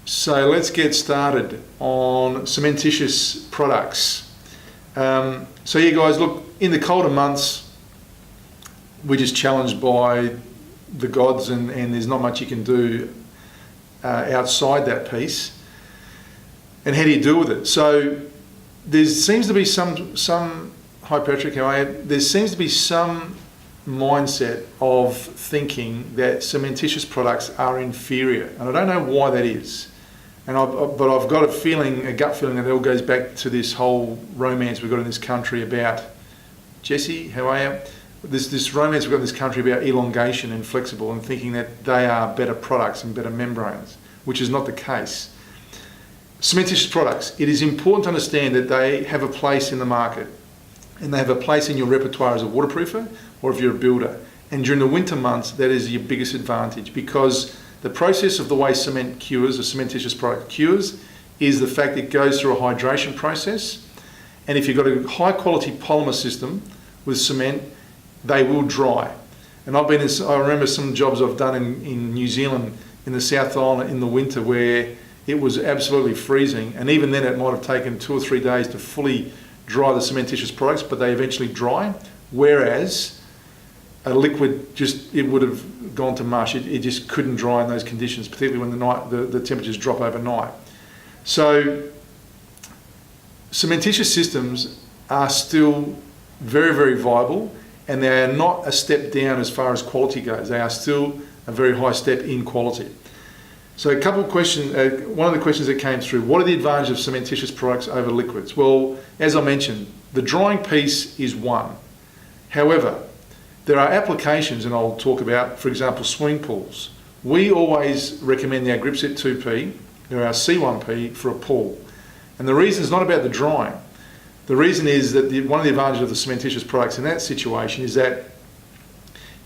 So let's get started on cementitious products. So yeah guys, look, in the colder months, we're just challenged by the gods and there's not much you can do outside that piece. And how do you deal with it? So there seems to be some hi Patrick, how are you? There seems to be some mindset of thinking that cementitious products are inferior, and I don't know why that is. But I've got a gut feeling that it all goes back to this whole romance we've got in this country about, Jesse, how are you? This romance we've got in this country about elongation and flexible, and thinking that they are better products and better membranes, which is not the case. Cementitious products, it is important to understand that they have a place in the market, and they have a place in your repertoire as a waterproofer or if you're a builder. And during the winter months, that is your biggest advantage, because the process of the way cement cures, a cementitious product cures, is the fact it goes through a hydration process. And if you've got a high quality polymer system with cement, they will dry. And I remember some jobs I've done in New Zealand, in the South Island in the winter, where it was absolutely freezing. And even then it might have taken 2 or 3 days to fully dry the cementitious products, but they eventually dry. Whereas a liquid, it would have gone to mush. It just couldn't dry in those conditions, particularly when the temperatures drop overnight. So cementitious systems are still very, very viable, and they are not a step down as far as quality goes. They are still a very high step in quality. So a couple of questions, one of the questions that came through, what are the advantages of cementitious products over liquids? Well, as I mentioned, the drying piece is one. However, there are applications, and I'll talk about, for example, swimming pools. We always recommend our Gripset 2P or our C1P for a pool. And the reason is not about the drying. The reason is that one of the advantages of the cementitious products in that situation is that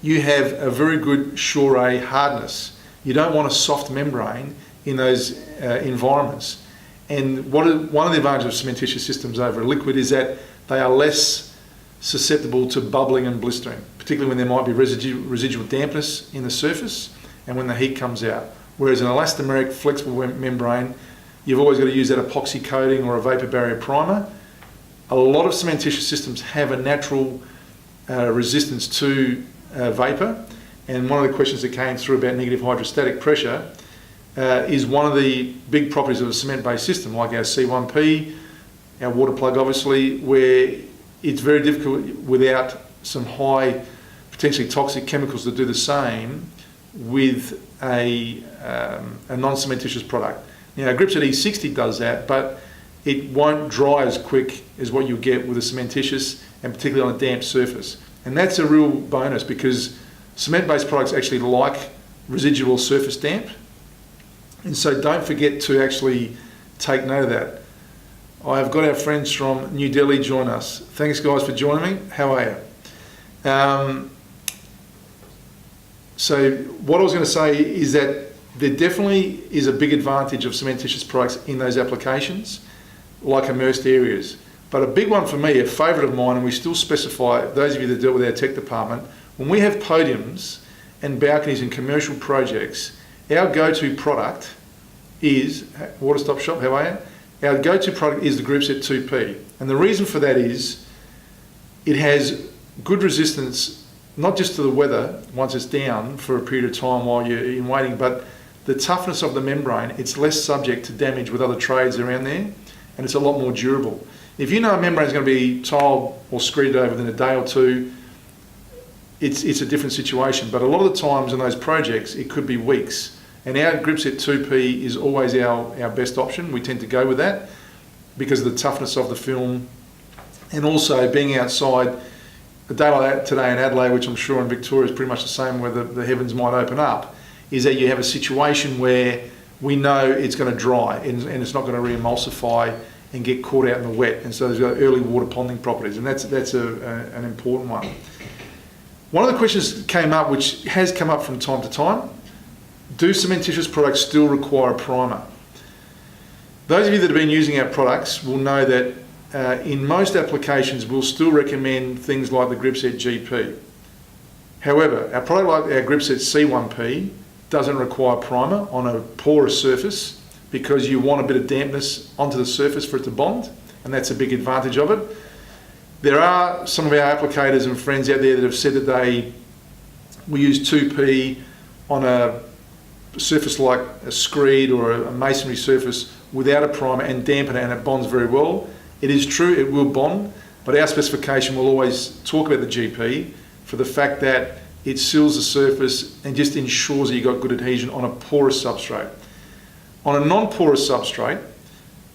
you have a very good Sure hardness. You don't want a soft membrane in those environments. And one of the advantages of cementitious systems over a liquid is that they are less susceptible to bubbling and blistering, particularly when there might be residual dampness in the surface and when the heat comes out. Whereas an elastomeric flexible membrane, you've always got to use that epoxy coating or a vapor barrier primer. A lot of cementitious systems have a natural resistance to vapor, and one of the questions that came through about negative hydrostatic pressure is one of the big properties of a cement-based system, like our C1P, our water plug obviously, where it's very difficult without some high, potentially toxic chemicals that do the same with a non-cementitious product. Now, Gripset E60 does that, but it won't dry as quick as what you'll get with a cementitious, and particularly on a damp surface. And that's a real bonus, because cement-based products actually like residual surface damp. And so don't forget to actually take note of that. I've got our friends from New Delhi join us. Thanks guys for joining me. How are you? So what I was going to say is that there definitely is a big advantage of cementitious products in those applications, like immersed areas. But a big one for me, a favourite of mine, and we still specify, those of you that deal with our tech department, when we have podiums and balconies in commercial projects, our go-to product is, Water Stop Shop, how are you? Our go-to product is the Gripset 2P. And the reason for that is it has good resistance, not just to the weather once it's down for a period of time while you're in waiting, but the toughness of the membrane, it's less subject to damage with other trades around there, and it's a lot more durable. If you know a membrane is going to be tiled or screeded over within a day or two, it's a different situation. But a lot of the times in those projects, it could be weeks. And our Gripset 2P is always our best option. We tend to go with that because of the toughness of the film, and also being outside a day like that today in Adelaide, which I'm sure in Victoria is pretty much the same, where the heavens might open up, is that you have a situation where we know it's going to dry and it's not going to re-emulsify and get caught out in the wet. And so there's got early water ponding properties, and that's an important one. One of the questions came up, which has come up from time to time: do cementitious products still require a primer? Those of you that have been using our products will know that in most applications we'll still recommend things like the Gripset GP. However, our product like our Gripset C1P doesn't require primer on a porous surface, because you want a bit of dampness onto the surface for it to bond, and that's a big advantage of it. There are some of our applicators and friends out there that have said that they will use 2P on a surface like a screed or a masonry surface without a primer and dampen it, and it bonds very well. It is true, it will bond, but our specification will always talk about the GP for the fact that it seals the surface and just ensures that you've got good adhesion on a porous substrate. On a non-porous substrate,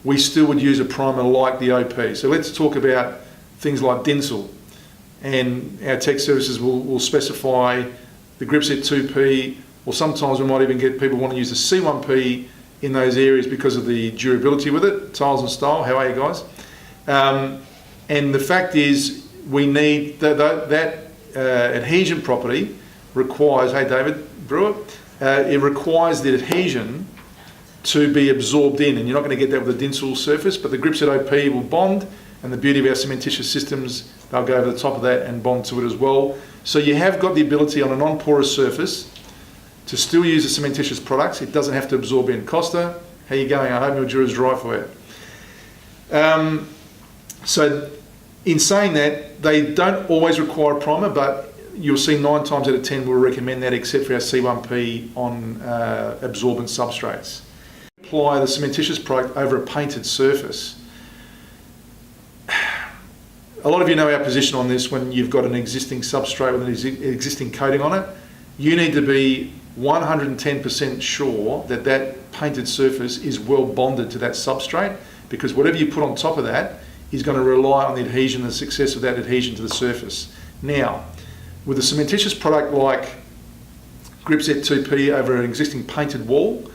we still would use a primer like the OP. So let's talk about things like Dinsel, and our tech services will specify the Gripset 2P, or sometimes we might even get people want to use the C1P in those areas because of the durability with it. Tiles and Style, how are you guys? And the fact is, we need that adhesion property requires, hey David Brewer, it requires the adhesion to be absorbed in, and you're not going to get that with a Dinsel surface, but the Gripset OP will bond, and the beauty of our cementitious systems, they'll go over the top of that and bond to it as well. So you have got the ability on a non-porous surface to still use the cementitious products. It doesn't have to absorb in. Costa, how you going? I hope Mildura's dry for you. So in saying that, they don't always require a primer, but you'll see 9 times out of 10 we'll recommend that, except for our C1P on absorbent substrates. Apply the cementitious product over a painted surface. A lot of you know our position on this. When you've got an existing substrate with an existing coating on it, you need to be 110% sure that that painted surface is well bonded to that substrate, because whatever you put on top of that is going to rely on the adhesion and the success of that adhesion to the surface. Now, with a cementitious product like Gripset 2P over an existing painted wall,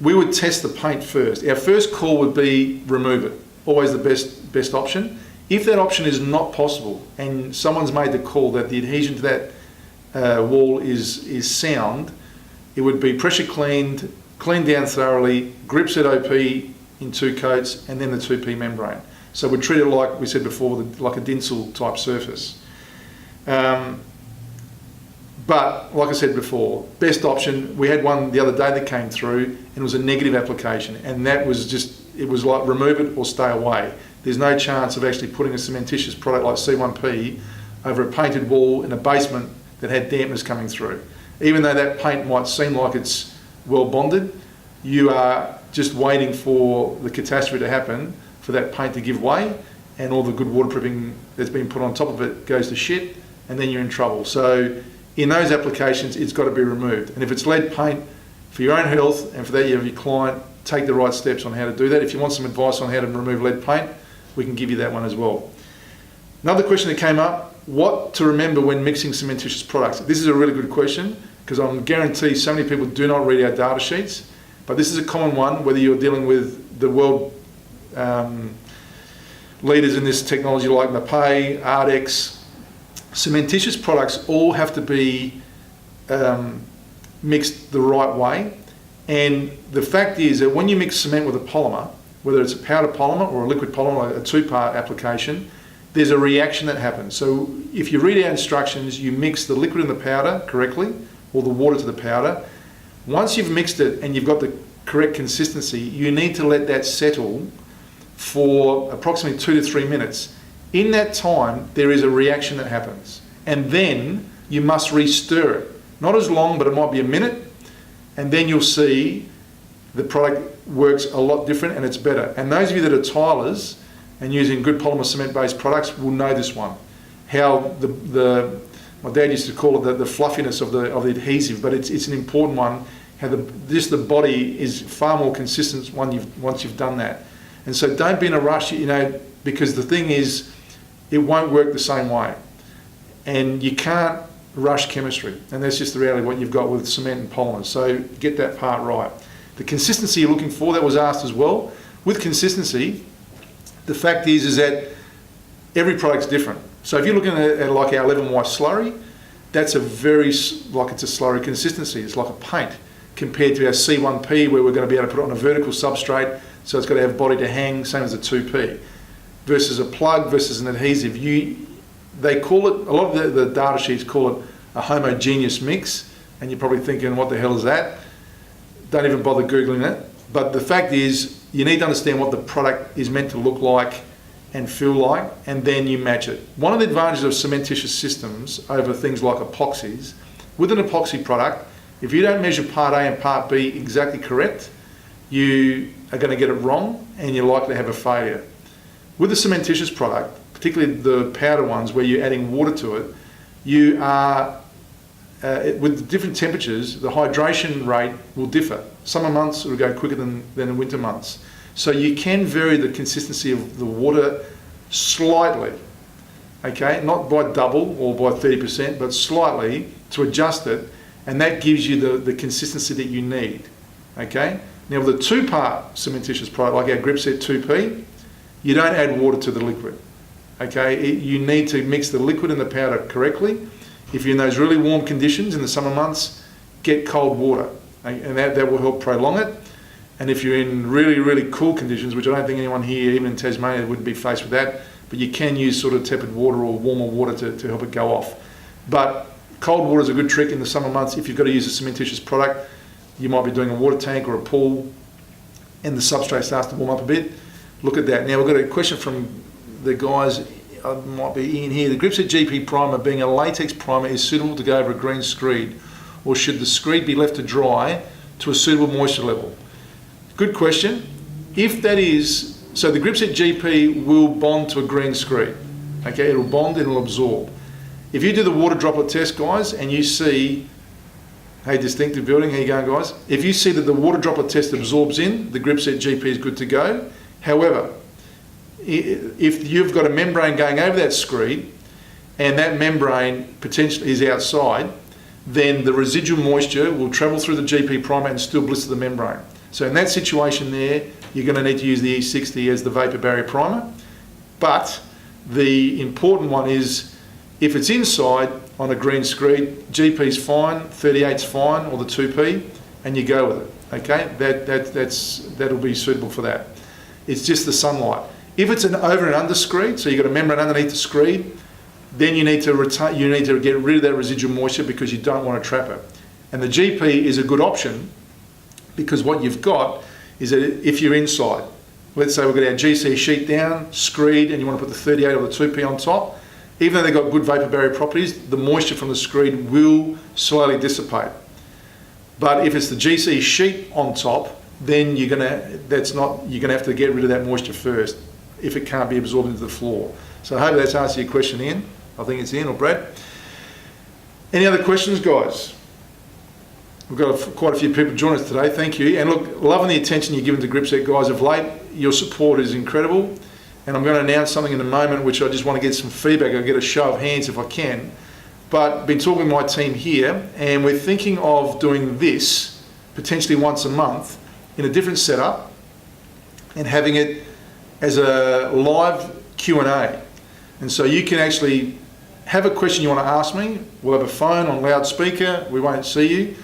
we would test the paint first. Our first call would be remove it. Always the best option. If that option is not possible and someone's made the call that the adhesion to that wall is sound, it would be pressure cleaned down thoroughly, Gripset OP in 2 coats, and then the 2P membrane. So we'd treat it like we said before, like a Dinsel type surface. But like I said before, best option, we had one the other day that came through and it was a negative application, and that was just, it was like remove it or stay away. There's no chance of actually putting a cementitious product like C1P over a painted wall in a basement that had dampness coming through. Even though that paint might seem like it's well bonded, you are just waiting for the catastrophe to happen for that paint to give way, and all the good waterproofing that's been put on top of it goes to shit, and then you're in trouble. So in those applications, it's got to be removed. And if it's lead paint, for your own health and for that you have your client, take the right steps on how to do that. If you want some advice on how to remove lead paint, we can give you that one as well. Another question that came up, what to remember when mixing cementitious products? This is a really good question, because I'm guaranteed so many people do not read our data sheets, but this is a common one, whether you're dealing with the world leaders in this technology like Mapei, Ardex. Cementitious products all have to be mixed the right way, and the fact is that when you mix cement with a polymer, whether it's a powder polymer or a liquid polymer, like a 2-part application, there's a reaction that happens. So if you read our instructions, you mix the liquid and the powder correctly, or the water to the powder. Once you've mixed it and you've got the correct consistency, you need to let that settle for approximately 2 to 3 minutes. In that time, there is a reaction that happens, and then you must re-stir it. Not as long, but it might be a minute, and then you'll see the product works a lot different and it's better. And those of you that are tilers and using good polymer cement-based products will know this one. How my dad used to call it the fluffiness of the adhesive, but it's an important one. How the body is far more consistent once you've done that. And so don't be in a rush, because the thing is, it won't work the same way. And you can't rush chemistry. And that's just the reality of what you've got with cement and polymers. So get that part right. The consistency you're looking for, that was asked as well. With consistency, the fact is that every product's different. So if you're looking at like our 11 white slurry, that's it's a slurry consistency. It's like a paint, compared to our C1P, where we're going to be able to put it on a vertical substrate, so it's got to have body to hang, same as a 2P. Versus a plug versus an adhesive. They call it, a lot of the data sheets call it a homogeneous mix, and you're probably thinking, what the hell is that? Don't even bother Googling it. But the fact is, you need to understand what the product is meant to look like and feel like, and then you match it. One of the advantages of cementitious systems over things like epoxies, with an epoxy product, if you don't measure part A and part B exactly correct, you are going to get it wrong and you're likely to have a failure. With a cementitious product, particularly the powder ones where you're adding water to it, you are, with different temperatures, the hydration rate will differ. Summer months will go quicker than the winter months. So you can vary the consistency of the water slightly, okay? Not by double or by 30%, but slightly to adjust it, and that gives you the consistency that you need, okay? Now with a 2-part cementitious product like our Gripset 2P, you don't add water to the liquid, okay? You need to mix the liquid and the powder correctly. If you're in those really warm conditions in the summer months, get cold water, and that will help prolong it. And if you're in really, really cool conditions, which I don't think anyone here, even in Tasmania, would be faced with that, but you can use sort of tepid water or warmer water to help it go off. But cold water is a good trick in the summer months. If you've got to use a cementitious product, you might be doing a water tank or a pool, and the substrate starts to warm up a bit. Look at that. Now we've got a question from the guys, might be Ian here. The Gripset GP primer, being a latex primer, is suitable to go over a green screed, or should the screed be left to dry to a suitable moisture level? Good question. If that is, so the Gripset GP will bond to a green screed. Okay, it'll bond and it'll absorb. If you do the water droplet test, guys, and you see, hey, distinctive building, how you going, guys? If you see that the water droplet test absorbs in, the Gripset GP is good to go. However, if you've got a membrane going over that screed and that membrane potentially is outside, then the residual moisture will travel through the GP primer and still blister the membrane. So in that situation there, you're going to need to use the E60 as the vapor barrier primer. But the important one is, if it's inside on a green screed, GP's fine, 38's fine, or the 2P, and you go with it. Okay, that'll be suitable for that. It's just the sunlight. If it's an over and under screed, so you've got a membrane underneath the screed, then you need to get rid of that residual moisture because you don't want to trap it. And the GP is a good option because what you've got is that if you're inside, let's say we've got our GC sheet down, screed, and you want to put the 38 or the 2P on top, even though they've got good vapor barrier properties, the moisture from the screed will slowly dissipate. But if it's the GC sheet on top, then you're gonna have to get rid of that moisture first if it can't be absorbed into the floor. So I hope that's answered your question, Ian. I think it's Ian or Brad. Any other questions, guys? We've got quite a few people joining us today. Thank you. And look, loving the attention you're giving to Gripset, guys, of late. Your support is incredible. And I'm going to announce something in a moment which I just want to get some feedback. I'll get a show of hands if I can. But been talking with my team here, and we're thinking of doing this potentially once a month in a different setup and having it as a live Q&A. And so you can actually have a question you want to ask me. We'll have a phone on loudspeaker. We won't see you.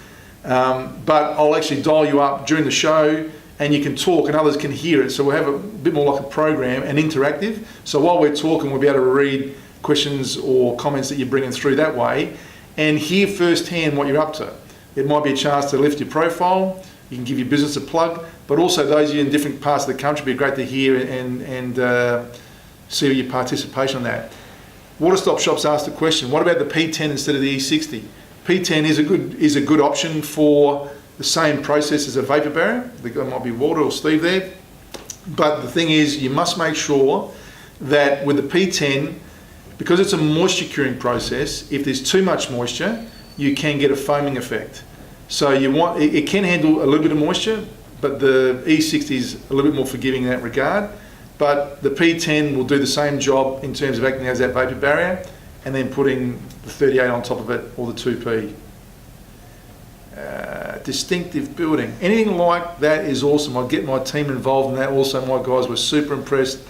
But I'll actually dial you up during the show and you can talk and others can hear it. So we'll have a bit more like a program and interactive. So while we're talking, we'll be able to read questions or comments that you're bringing through that way and hear firsthand what you're up to. It might be a chance to lift your profile. You can give your business a plug, but also those of you in different parts of the country, it'd be great to hear and see your participation on that. Water Stop Shops asked the question, what about the P10 instead of the E60? P10 is a good option for the same process as a vapor barrier. There might be water or sleeve there. But the thing is, you must make sure that with the P10, because it's a moisture curing process, if there's too much moisture, you can get a foaming effect. So it can handle a little bit of moisture, but the E60 is a little bit more forgiving in that regard. But the P10 will do the same job in terms of acting as that vapor barrier and then putting the 38 on top of it or the 2P. Distinctive building. Anything like that is awesome. I'll get my team involved in that. Also, my guys were super impressed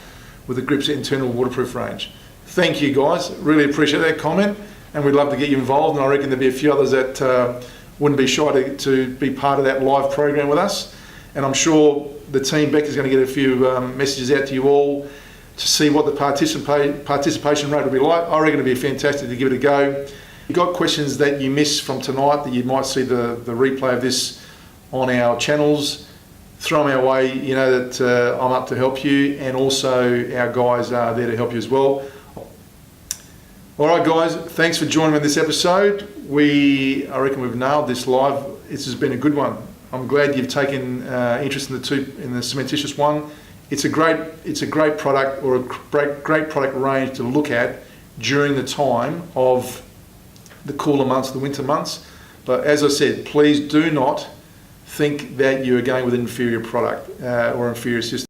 with the Gripset internal waterproof range. Thank you, guys. Really appreciate that comment, and we'd love to get you involved. And I reckon there'll be a few others that wouldn't be shy to be part of that live program with us. And I'm sure the team, Becca's going to get a few messages out to you all to see what the participation rate will be like. I reckon it'll be fantastic to give it a go. If you've got questions that you missed from tonight that you might see the replay of this on our channels, throw them our way. You know that I'm up to help you, and also our guys are there to help you as well. All right, guys, thanks for joining me in this episode. I reckon we've nailed this live. This has been a good one. I'm glad you've taken interest in the Cementitious one. It's a great product, or a great product range to look at during the time of the cooler months, the winter months. But as I said, please do not think that you are going with an inferior product or inferior system.